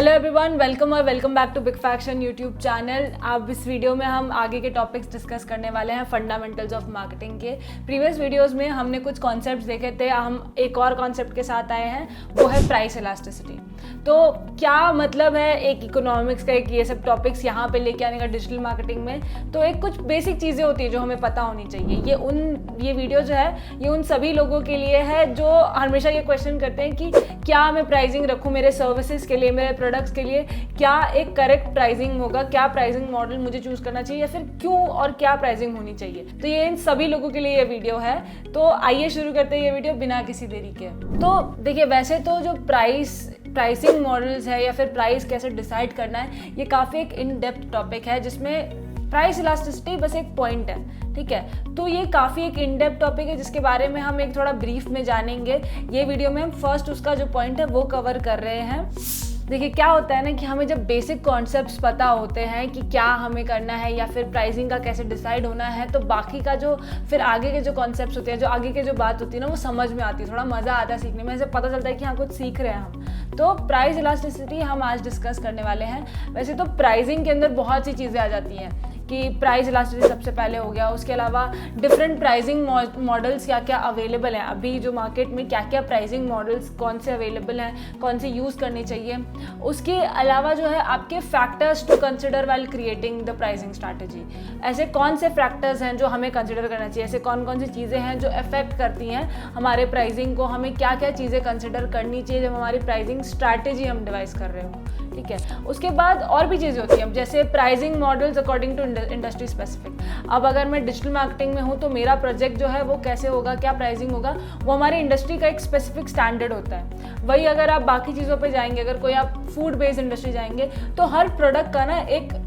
Hello everyone, welcome back to big faction YouTube channel. अब इस video में हम आगे के टॉपिक्स डिस्कस करने वाले हैं फंडामेंटल्स ऑफ मार्केटिंग के। प्रीवियस वीडियोस में हमने कुछ कॉन्सेप्ट्स देखे थे, हम एक और कॉन्सेप्ट के साथ आए हैं, वो है प्राइस इलास्टिसिटी। तो क्या मतलब है एक इकोनॉमिक्स का, एक ये सब टॉपिक्स यहाँ पे लेके आने का डिजिटल मार्केटिंग में। तो एक कुछ बेसिक चीज़ें होती है जो हमें पता होनी चाहिए। ये वीडियो जो है ये उन सभी लोगों के लिए है जो हमेशा ये क्वेश्चन करते हैं कि क्या मैं प्राइसिंग रखूँ मेरे सर्विसेज के लिए, मेरे प्रोडक्ट्स के लिए, क्या एक करेक्ट प्राइसिंग होगा, क्या प्राइसिंग मॉडल मुझे चूज करना चाहिए, या फिर क्यों और क्या प्राइसिंग होनी चाहिए। तो ये इन सभी लोगों के लिए ये वीडियो है। तो आइए शुरू करते हैं ये वीडियो बिना किसी देरी के। तो देखिए, वैसे तो जो प्राइसिंग मॉडल्स है या फिर प्राइस कैसे डिसाइड करना है, ये काफ़ी एक इन डेप्थ टॉपिक है जिसमें प्राइस इलास्टिसिटी बस एक पॉइंट है, ठीक है। तो ये काफ़ी एक इन डेप्थ टॉपिक है जिसके बारे में हम एक थोड़ा ब्रीफ में जानेंगे। ये वीडियो में हम फर्स्ट उसका जो पॉइंट है वो कवर कर रहे हैं। देखिए, क्या होता है ना कि हमें जब बेसिक कॉन्सेप्ट्स पता होते हैं कि क्या हमें करना है या फिर प्राइसिंग का कैसे डिसाइड होना है, तो बाकी का जो फिर आगे के जो कॉन्सेप्ट्स होते हैं, जो आगे के जो बात होती है ना, वो समझ में आती है, थोड़ा मज़ा आता है सीखने में। ऐसे पता चलता है कि हाँ कुछ सीख रहे हैं हम। तो प्राइस इलास्टिसिटी हम आज डिस्कस करने वाले हैं। वैसे तो प्राइसिंग के अंदर बहुत सी चीज़ें आ जाती हैं कि प्राइस इलास्टिसिटी सबसे पहले हो गया। उसके अलावा डिफरेंट प्राइसिंग मॉडल्स क्या क्या अवेलेबल हैं, अभी जो मार्केट में क्या क्या प्राइसिंग मॉडल्स कौन से अवेलेबल हैं, कौन से यूज़ करने चाहिए। उसके अलावा जो है आपके factors to consider while creating the pricing strategy. ऐसे कौन से फैक्टर्स हैं जो हमें कंसिडर करना चाहिए, ऐसे कौन कौन सी चीज़ें हैं जो अफेक्ट करती हैं हमारे प्राइसिंग को, हमें क्या क्या चीज़ें कंसिडर करनी चाहिए जब हमारी प्राइसिंग स्ट्रैटेजी हम डिवाइस कर रहे हो, ठीक है। उसके बाद और भी चीज़ें होती हैं, जैसे pricing models according to industry specific. अब अगर मैं डिजिटल मार्केटिंग में हूँ तो मेरा प्रोजेक्ट जो है वो कैसे होगा, क्या प्राइसिंग होगा, वो हमारी इंडस्ट्री का एक स्पेसिफिक स्टैंडर्ड होता है। वही अगर आप बाकी चीज़ों पे जाएंगे, अगर कोई आप फूड बेस्ड इंडस्ट्री जाएंगे, तो हर प्रोडक्ट का ना एक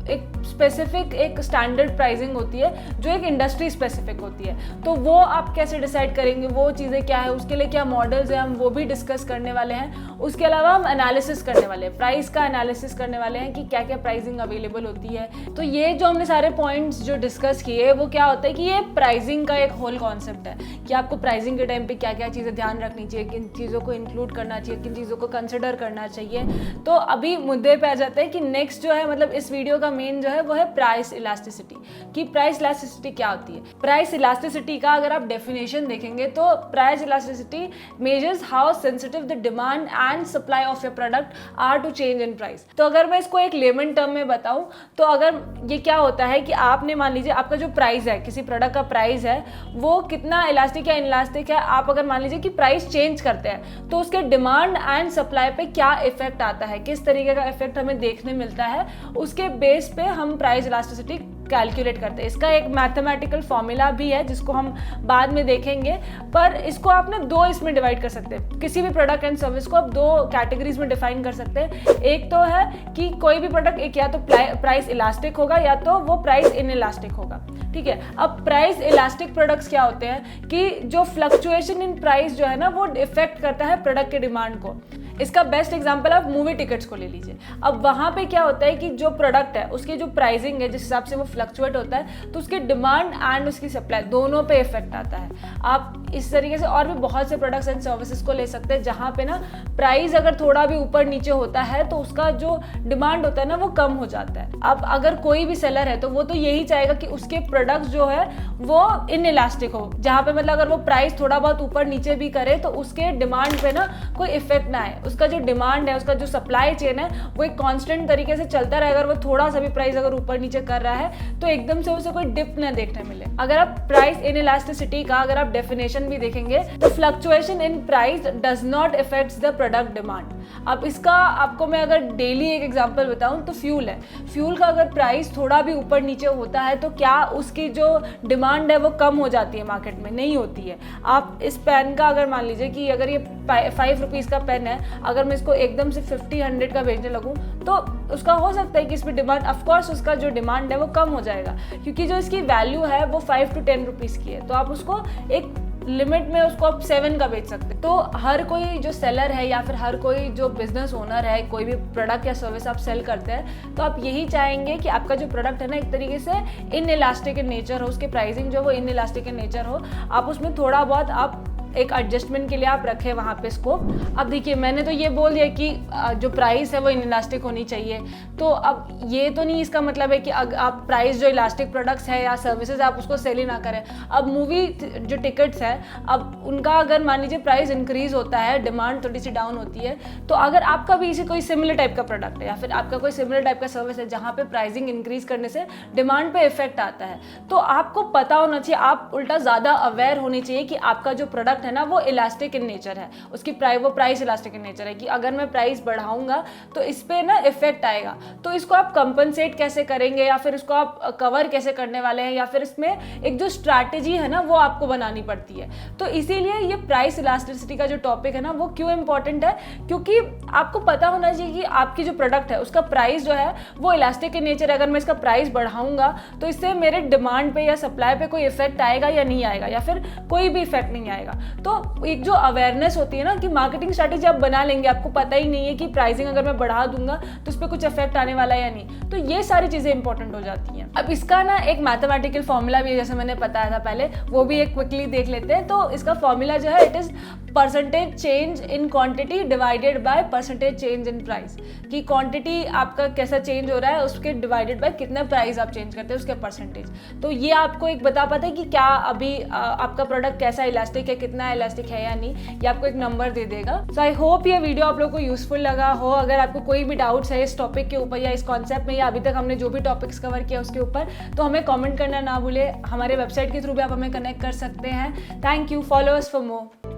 स्पेसिफिक एक स्टैंडर्ड प्राइसिंग होती है जो एक इंडस्ट्री स्पेसिफिक होती है। तो वो आप कैसे डिसाइड करेंगे, वो चीज़ें क्या है, उसके लिए क्या मॉडल्स हैं, हम वो भी डिस्कस करने वाले हैं। उसके अलावा हम एनालिसिस करने वाले हैं, प्राइस का एनालिसिस करने वाले हैं कि क्या क्या प्राइसिंग अवेलेबल होती है। तो ये जो हमने सारे पॉइंट्स जो डिस्कस किए, वो क्या होता है कि ये प्राइसिंग का एक होल कॉन्सेप्ट है कि आपको प्राइसिंग के टाइम पे क्या क्या चीज़ें ध्यान रखनी चाहिए, किन चीज़ों को इंक्लूड करना चाहिए, किन चीज़ों को कंसिडर करना चाहिए। तो अभी मुद्दे पे आ जाते हैं कि नेक्स्ट जो है, मतलब इस वीडियो का मेन जो है वो है प्राइस इलास्टिसिटी। कि प्राइस इलास्टिसिटी क्या होती है। प्राइस इलास्टिसिटी का अगर आप डेफिनेशन देखेंगे तो price elasticity measures how sensitive the demand and supply of your product are to change in price. तो अगर मैं इसको एक लेमन टर्म में बताऊं तो अगर ये क्या होता है कि आपने मान लीजिए आपका जो प्राइस है, किसी प्रोडक्ट का प्राइस है, वो कितना इलास्टिक या इनलास्टिक है। आप अगर मान लीजिए कि प्राइस चेंज करते हैं तो उसके डिमांड एंड सप्लाई पे क्या इफेक्ट आता है, किस तरीके का इफेक्ट हमें देखने मिलता है, उसके बेस पे हम प्राइस इलास्टिसिटी कैलकुलेट करते हैं। इसका एक मैथमेटिकल फॉर्मूला भी है जिसको हम बाद में देखेंगे, पर इसको आप ना दो इसमें डिवाइड कर सकते हैं। किसी भी प्रोडक्ट एंड सर्विस को आप दो कैटेगरीज में डिफाइन कर सकते हैं। एक तो है कि कोई भी प्रोडक्ट एक या तो प्राइस इलास्टिक होगा या तो वो प्राइस इनइलास्टिक होगा, ठीक है। अब प्राइस इलास्टिक प्रोडक्ट्स क्या होते हैं कि जो फ्लक्चुएशन इन प्राइस जो है ना वो इफेक्ट करता है प्रोडक्ट के डिमांड को। इसका बेस्ट एग्जांपल आप मूवी टिकट्स को ले लीजिए। अब वहाँ पे क्या होता है कि जो प्रोडक्ट है उसकी जो प्राइसिंग है, जिस हिसाब से वो फ्लक्चुएट होता है, तो उसकी डिमांड एंड उसकी सप्लाई दोनों पे इफेक्ट आता है। आप इस तरीके से और भी बहुत से प्रोडक्ट्स एंड सर्विसेज को ले सकते हैं जहाँ पे ना प्राइस अगर थोड़ा भी ऊपर नीचे होता है तो उसका जो डिमांड होता है ना वो कम हो जाता है। अब अगर कोई भी सेलर है तो वो तो यही चाहेगा कि उसके प्रोडक्ट्स जो है वो इनइलास्टिक हो, जहाँ पे मतलब अगर वो प्राइस थोड़ा बहुत ऊपर नीचे भी करे तो उसके डिमांड पे ना कोई इफेक्ट ना आए। उसका जो डिमांड है, उसका जो सप्लाई चेन है, वो एक कांस्टेंट तरीके से चलता रहे। अगर वो थोड़ा सा भी प्राइस अगर ऊपर नीचे कर रहा है तो एकदम से उसे कोई डिप ना देखने मिले। अगर आप प्राइस इनइलास्टिसिटी का अगर आप डेफिनेशन भी देखेंगे तो fluctuation in price does not effects the product demand. अब इसका आपको मैं अगर डेली एक एग्जांपल बताऊं तो फ्यूल है। फ्यूल का अगर प्राइस थोड़ा भी ऊपर नीचे होता है तो क्या उसकी जो डिमांड है वो कम हो जाती है मार्केट में? नहीं होती है। आप इस पेन का अगर मान लीजिए कि अगर ये 5 रुपीज़ का पेन है, अगर मैं इसको एकदम से 50-100 का बेचने लगूं तो उसका हो सकता है कि इसमें डिमांड, ऑफकोर्स उसका जो डिमांड है वो कम हो जाएगा, क्योंकि जो इसकी वैल्यू है वो 5 to 10 रुपीज़ की है। तो आप उसको एक लिमिट में उसको आप 7 का बेच सकते हैं। तो हर कोई जो सेलर है या फिर हर कोई जो बिजनेस ओनर है, कोई भी प्रोडक्ट या सर्विस आप सेल करते हैं तो आप यही चाहेंगे कि आपका जो प्रोडक्ट है ना एक तरीके से इन इलास्टिक इन नेचर हो, उसकी प्राइसिंग जो वो इन इलास्टिक इन नेचर हो। आप उसमें थोड़ा बहुत आप एक एडजस्टमेंट के लिए आप रखें वहाँ पे स्कोप। अब देखिए मैंने तो ये बोल दिया कि जो प्राइस है वो इलास्टिक होनी चाहिए, तो अब ये तो नहीं इसका मतलब है कि आप प्राइस जो इलास्टिक प्रोडक्ट्स है या सर्विसेज आप उसको सेल ही ना करें। अब मूवी जो टिकट्स है, अब उनका अगर मान लीजिए प्राइस इंक्रीज होता है, डिमांड थोड़ी सी डाउन होती है, तो अगर आपका भी इसी कोई सिमिलर टाइप का प्रोडक्ट है या फिर आपका कोई सिमिलर टाइप का सर्विस है जहाँ पे प्राइसिंग इंक्रीज करने से डिमांड पे इफेक्ट आता है, तो आपको पता होना चाहिए, आप उल्टा ज़्यादा अवेयर होने चाहिए कि आपका जो प्रोडक्ट है ना वो इलास्टिक इन नेचर है, उसकी प्राइस इलास्टिक इन नेचर है कि अगर मैं प्राइस बढ़ाऊंगा तो इस पर ना इफेक्ट आएगा। तो इसको आप कंपनसेट कैसे करेंगे या फिर इसको आप कवर कैसे करने वाले हैं, या फिर इसमें एक जो स्ट्रैटेजी है ना वो आपको बनानी पड़ती है। तो इसीलिए ये प्राइस इलास्टिसिटी का जो टॉपिक है ना वो क्यों इंपॉर्टेंट है, क्योंकि आपको पता होना चाहिए कि आपकी जो प्रोडक्ट है उसका प्राइस जो है वो इलास्टिक इन नेचर है। अगर मैं इसका प्राइस बढ़ाऊंगा तो इससे मेरे डिमांड पे या सप्लाई पे कोई इफेक्ट आएगा या नहीं आएगा, या फिर कोई भी इफेक्ट नहीं आएगा। तो एक जो अवेयरनेस होती है ना कि मार्केटिंग स्ट्रैटेजी आप बना लेंगे, आपको पता ही नहीं है कि प्राइसिंग अगर मैं बढ़ा दूंगा तो उस पर कुछ इफेक्ट आने वाला है या नहीं, तो ये सारी चीजें इंपॉर्टेंट हो जाती हैं। अब इसका ना एक मैथमेटिकल फॉर्मूला भी है, जैसे मैंने बताया था पहले, वो भी एक क्विकली देख लेते हैं। तो इसका फॉर्मूला जो है it is percentage change in quantity divided by percentage change in price, कि क्वांटिटी आपका कैसा चेंज हो रहा है उसके डिवाइडेड बाय कितना प्राइस आप चेंज करते हैं उसके परसेंटेज। तो ये आपको एक बता पाता है कि क्या अभी आपका प्रोडक्ट कैसा इलास्टिक है, कितना इलास्टिक है या नहीं, ये आपको एक नंबर दे देगा। सो आई होप ये वीडियो आप लोग को यूजफुल लगा हो। अगर आपको कोई भी डाउट्स है इस टॉपिक के ऊपर या इस कॉन्सेप्ट में या अभी तक हमने जो भी टॉपिक्स कवर किया उसके ऊपर, तो हमें कमेंट करना ना भूले। हमारे वेबसाइट के थ्रू भी आप हमें कनेक्ट कर सकते हैं। Thank you, follow us for more.